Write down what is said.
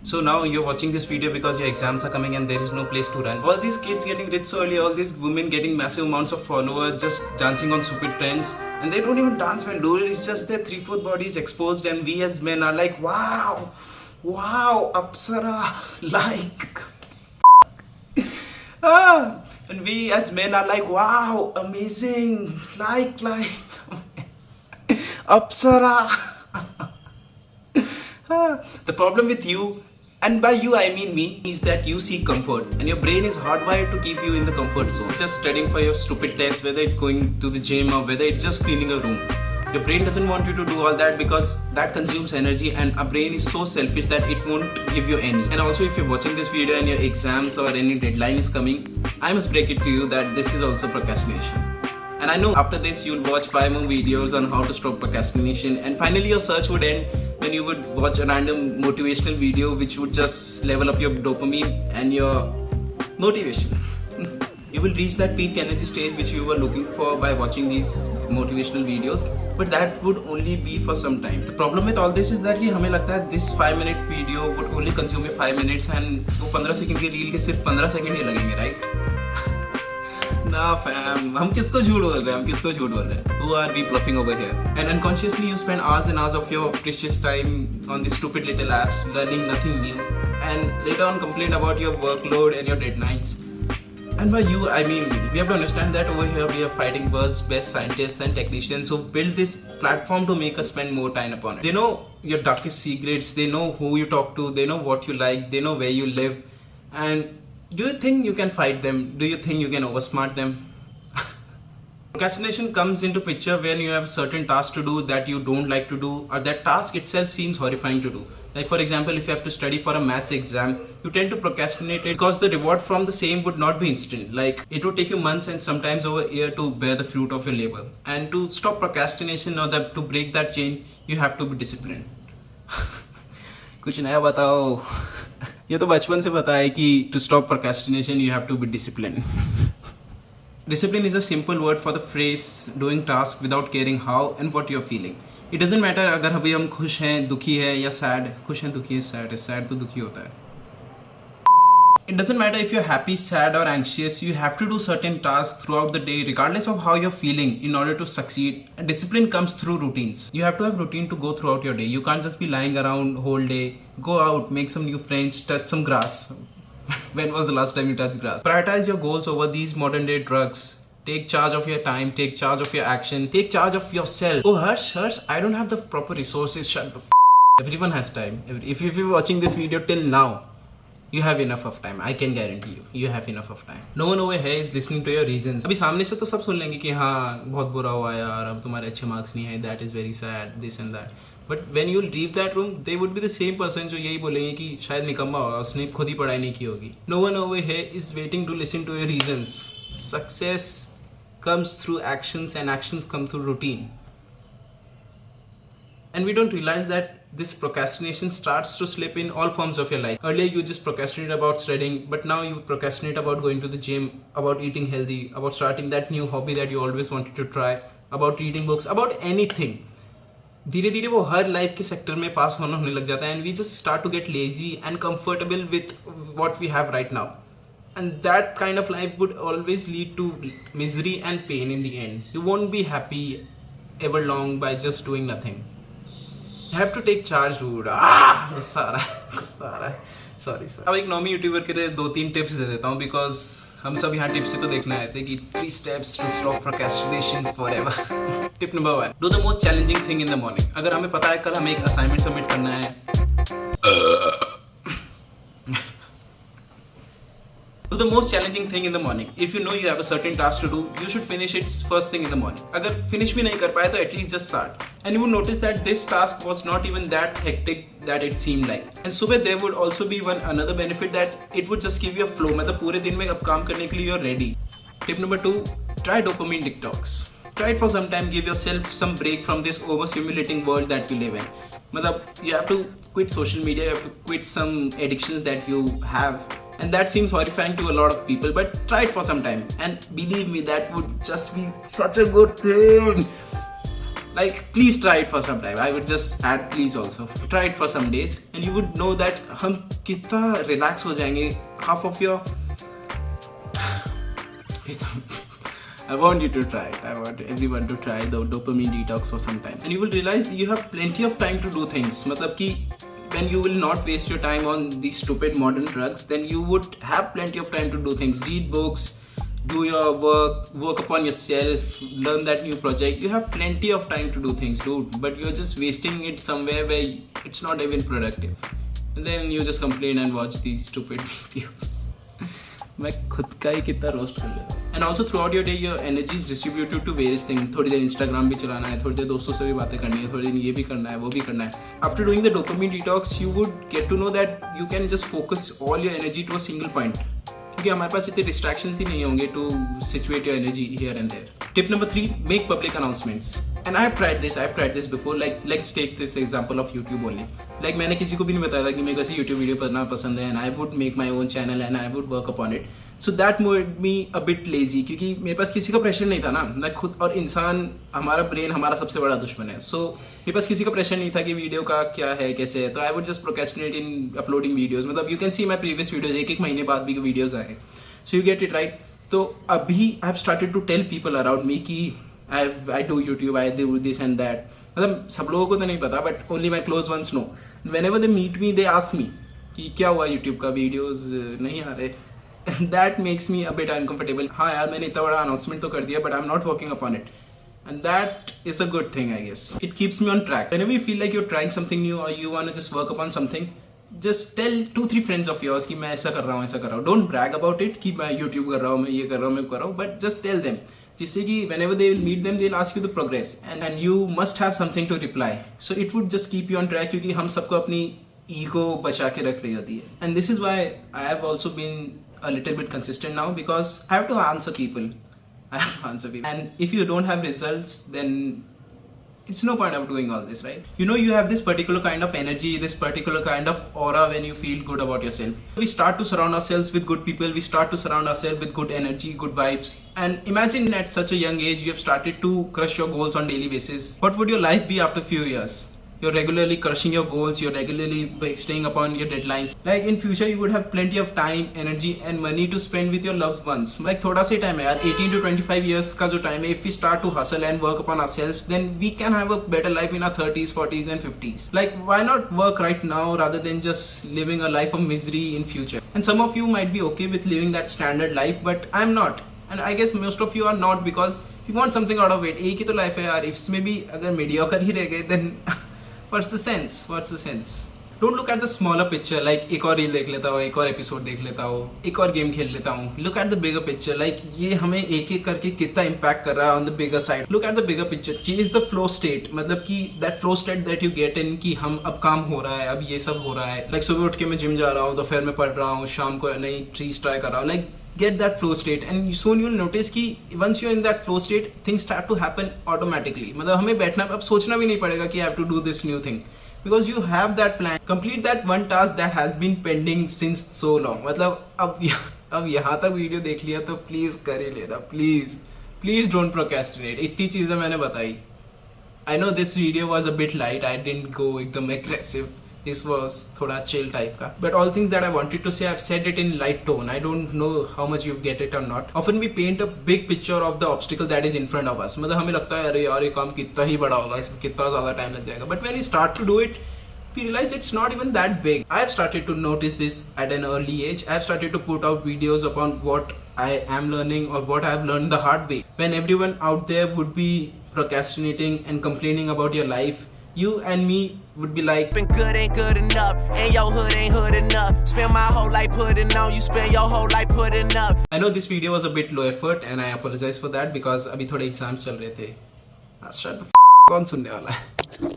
So now you're watching this video because your exams are coming and there is no place to run. All these kids getting rich so early, all these women getting massive amounts of followers, just dancing on stupid trends, and they don't even dance well, dude. It's just their 3/4 body is exposed, and we as men are like, wow, wow, Apsara, like, and we as men are like, wow, amazing, like, Apsara. The problem with you, and by you I mean me, is that you seek comfort and your brain is hardwired to keep you in the comfort zone. It's just studying for your stupid test, whether it's going to the gym or whether it's just cleaning a room. Your brain doesn't want you to do all that because that consumes energy, and our brain is so selfish that it won't give you any. And also, if you're watching this video and your exams or any deadline is coming, I must break it to you that this is also procrastination. And I know after this you'll watch 5 more videos on how to stop procrastination, and finally your search would end when you would watch a random motivational video which would just level up your dopamine and your motivation. You will reach that peak energy stage which you were looking for by watching these motivational videos, but that would only be for some time. The problem with all this is that हमें लगता है this 5-minute video would only consume 5 minutes and वो 15 second की reel के सिर्फ 15 second ही लगेंगे, right? ना fam, हम किसको झूठ बोल रहे हैं? हम किसको झूठ बोल रहे हैं? Who are we bluffing over here? And unconsciously you spend hours and hours of your precious time on these stupid little apps, learning nothing new, and later on complain about your workload and your deadlines. And by you, I mean, we have to understand that over here we are fighting world's best scientists and technicians who built this platform to make us spend more time upon it. They know your darkest secrets, they know who you talk to, they know what you like, they know where you live. And do you think you can fight them? Do you think you can oversmart them? Procrastination comes into picture when you have a certain task to do that you don't like to do, or that task itself seems horrifying to do. Like for example, if you have to study for a maths exam, you tend to procrastinate it because the reward from the same would not be instant. Like it would take you months and sometimes over a year to bear the fruit of your labor. And to stop procrastination or to break that chain, you have to be disciplined. कुछ नया बताओ. ये तो बचपन से पता है कि to stop procrastination you have to be disciplined. Discipline is a simple word for the phrase doing tasks without caring how and what you're feeling. It doesn't matter अगर अभी हम खुश हैं, दुखी है या sad. खुश हैं, दुखी है, sad तो दुखी होता है. It doesn't matter if you're happy, sad or anxious, you have to do certain tasks throughout the day regardless of how you're feeling in order to succeed. And discipline comes through routines. You have to have routine to go throughout your day. You can't just be lying around whole day. Go out, make some new friends, touch some grass. When was the last time you touched grass? Prioritize your goals over these modern day drugs. Take charge of your time, take charge of your action, take charge of yourself. Oh Harsh, I don't have the proper resources. Shut the f***. Everyone has time. If you're watching this video till now, you have enough of time. I can guarantee you have enough of time. No one over here is listening to your reasons. अभी सामने से तो सब सुन लेंगे कि हाँ बहुत बुरा हुआ यार, अब तुम्हारे अच्छे मार्क्स नहीं है, that is very sad, this and that. But when you leave that room, they would be the same person जो यही बोलेंगे कि शायद निकम्मा होगा, उसने खुद ही पढ़ाई नहीं की होगी. No one over here is waiting to listen to your reasons. Success comes through actions and actions come through routine. And we don't realize that this procrastination starts to slip in all forms of your life. Earlier you just procrastinate about studying, but now you procrastinate about going to the gym, about eating healthy, about starting that new hobby that you always wanted to try, about reading books, about anything. धीरे धीरे वो हर life के sector में पास होने लग जाता है, and we just start to get lazy and comfortable with what we have right now. And that kind of life would always lead to misery and pain in the end. You won't be happy ever long by just doing nothing. You have to take charge, dude. गुस्सा आ रहा है. Sorry. अब एक normie YouTuber के लिए 2-3 tips दे देता हूँ, because हम सब यहाँ टिप्स से तो देखना आए थे कि 3 steps to stop procrastination forever. Tip number 1. Do the most challenging thing in the morning. अगर हमें पता है कल हमें एक असाइनमेंट सबमिट करना है, do the most challenging thing in the morning. If you know you have a certain task to do, you should finish it first thing in the morning. अगर finish भी नहीं कर पाए तो at least just start. And you will notice that this task was not even that hectic that it seemed like. And सुबह there would also be another benefit that it would just give you a flow. मतलब पूरे दिन में अब काम करने के लिए you're ready. Tip number 2. Try dopamine detox. Try it for some time. Give yourself some break from this overstimulating world that we live in. मतलब you have to quit social media. You have to quit some addictions that you have. And that seems horrifying to a lot of people, but try it for some time and believe me, that would just be such a good thing. Like, please try it for some time. I would just add please also. Try it for some days and you would know that हम कितना relax हो जाएंगे. Half of your I want you to try it. I want everyone to try the dopamine detox for some time. And you will realize that you have plenty of time to do things. मतलब कि when you will not waste your time on these stupid modern drugs, then you would have plenty of time to do things. Read books, do your work upon yourself, learn that new project. You have plenty of time to do things, dude. But you're just wasting it somewhere where it's not even productive. And then you just complain and watch these stupid videos. मैं खुद का ही कितना roast कर लेता हूँ. And also throughout your day, your energy is distributed to various things. थोड़ी देर Instagram भी चलाना है, थोड़ी देर दोस्तों से भी बातें करनी है, थोड़ी देर ये भी करना है, वो भी करना है. After doing the dopamine detox, you would get to know that you can just focus all your energy to a single point. क्योंकि हमारे पास इतने distractions ही नहीं होंगे to situate your energy here and there. Tip number 3, make public announcements. And I've tried this before. Like, let's take this example of YouTube only. Like, मैंने किसी को भी नहीं बताया था कि मेरे को ऐसे YouTube वीडियो करना पसंद है, and I would make my own channel and I would work upon it. So that made me a bit lazy, क्योंकि मेरे पास किसी का प्रेशर नहीं था ना. मैं खुद, और इंसान, हमारा ब्रेन हमारा सबसे बड़ा दुश्मन है. So मेरे पास किसी का प्रेशर नहीं था कि वीडियो का क्या है, कैसे है. तो I would just procrastinate in uploading videos. मतलब you can see my previous videos, एक महीने बाद भी videos आए. So you get it right. तो अभी I've started to tell people around me कि I do YouTube, I do this and that. मतलब सब लोगों को तो नहीं पता, but only my close ones know. Whenever they meet me, they ask me कि क्या हुआ YouTube का, videos नहीं आ रहे. That makes me a bit uncomfortable. हाँ यार, मैंने इतना बड़ा announcement तो कर दिया, but I'm not working upon it. And that is a good thing, I guess. It keeps me on track. Whenever you feel like you're trying something new or you want to just work upon something, just tell 2-3 friends of yours कि मैं ऐसा कर रहा हूँ, ऐसा कर रहा हूँ. Don't brag about it कि मैं YouTube कर रहा हूँ, मैं ये कर रहा हूँ, मैं कर रहा हूँ. But just tell them. जिससे कि whenever they will meet them, they'll ask you the progress. And you must have something to reply. So it would just keep you on track, क्योंकि हम सबको अपनी ego बचा के रख रही होती है. And this is why I have also been a little bit consistent now, because I have to answer people. And if you don't have results, then it's no point of doing all this, right? You know, you have this particular kind of energy, this particular kind of aura when you feel good about yourself. We start to surround ourselves with good people. We start to surround ourselves with good energy, good vibes. And imagine at such a young age, you have started to crush your goals on daily basis. What would your life be after a few years? You're regularly crushing your goals, you're regularly staying upon your deadlines. Like in future, you would have plenty of time, energy and money to spend with your loved ones. Like थोड़ा सा time है यार, 18 to 25 years का जो time है, if we start to hustle and work upon ourselves, then we can have a better life in our 30s, 40s and 50s. Like why not work right now rather than just living a life of misery in future? And some of you might be okay with living that standard life, but I'm not. And I guess most of you are not, because you want something out of it. एक ही तो life है यार, इसमें भी अगर mediocre ही रह गए, then what's the sense? Don't look at the smaller picture, like एक और रील देख लेता हूँ, एक और एपिसोड देख लेता हूँ, एक और गेम खेल लेता हूँ. Look at the bigger picture, like ये हमें एक एक करके कितना impact कर रहा है on the bigger side. Look at the bigger picture, change the flow state, मतलब कि that flow state that you get in कि हम अब काम हो रहा है, अब ये सब हो रहा है. Like सुबह उठ के मैं जिम जा रहा हूँ, दोपहर में पढ़ रहा हूँ, शाम को नई चीज ट्राई कर रहा हूँ. Like get that flow state and soon you'll notice कि once you're in that flow state, things start to happen automatically. मतलब हमें बैठना, अब सोचना भी नहीं पड़ेगा कि I have to do this new thing, because you have that plan. Complete that one task that has been pending since so long. मतलब अब यहाँ तक वीडियो देख लिया तो प्लीज कर ही लेना, प्लीज डोंट प्रोक्रेस्टिनेट. इतनी चीजें मैंने बताई. I know this video was a bit light. I didn't go एकदम aggressive. This was थोड़ा chill type का. But all things that I wanted to say, I've said it in light tone. I don't know how much you get it or not. Often we paint a big picture of the obstacle that is in front of us. मतलब हमें लगता है अरे यार ये काम कितना ही बड़ा होगा, इसमें कितना ज़्यादा टाइम लग जाएगा. But when we start to do it, we realize it's not even that big. I've started to notice this at an early age. I've started to put out videos upon what I am learning or what I've learned the hard way. When everyone out there would be procrastinating and complaining about your life, you and me would be like, been good ain't good enough, and your hood ain't hood enough. Spend my whole life putting on, you spend your whole life putting up. I know this video was a bit low effort and I apologize for that, because अभी थोड़े exams चल रहे थे. Shut the f***, कौन सुनने वाला है?